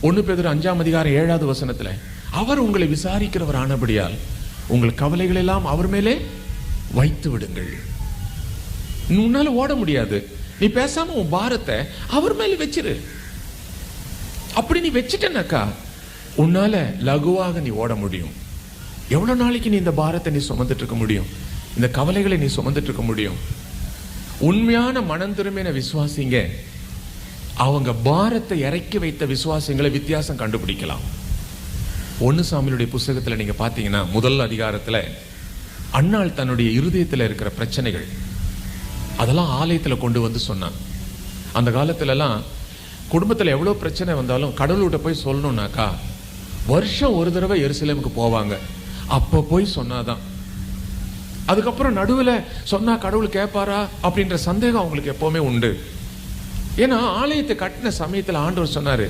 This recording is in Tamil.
1 பேதுரு 5:7 அவர் உங்களை விசாரிக்கிறவர் ஆனபடியால் உங்கள் கவலைகள் எல்லாம் அவர் மேலே வைத்து விடுங்கள். உன்னால ஓட முடியாது, நீ பேசாம உன் பாரத்தை அவர் மேல வச்சிரு. அப்படி நீ வச்சிட்டனாக்கா உன்னால லகுவாக நீ ஓட முடியும். எவ்வளவு நாளைக்கு நீ இந்த பாரத்தை நீ சுமந்துட்டு இருக்க முடியும்? இந்த கவலைகளை நீ சுமந்துட்டு இருக்க முடியும்? உண்மையான மனம் திரும்பின விசுவாசிங்க அவங்க பாரத்தை இறக்கி வைத்த விசுவாசிங்களை வித்தியாசம் கண்டுபிடிக்கலாம். 1 சாமுவேலுடைய புஸ்தகத்துல நீங்க பாத்தீங்கன்னா முதல் அதிகாரத்துல அன்னாள் தன்னுடைய இருதயத்துல இருக்கிற பிரச்சனைகள் அதெல்லாம் ஆலயத்துல கொண்டு வந்து சொன்னான். அந்த காலத்துல எல்லாம் குடும்பத்துல எவ்வளவு பிரச்சனை வந்தாலும் கடவுள்கிட்ட போய் சொல்லணும்னாக்கா வருஷம் ஒரு தடவை எருசலேமுக்கு போவாங்க. அப்ப போய் சொன்னாதான். அதுக்கப்புறம் நடுவில் சொன்னா கடவுள் கேட்பாரா அப்படின்ற சந்தேகம் அவங்களுக்கு எப்பவுமே உண்டு. ஏன்னா ஆலயத்தை கட்டின சமயத்தில் ஆண்டவர் சொன்னாரு,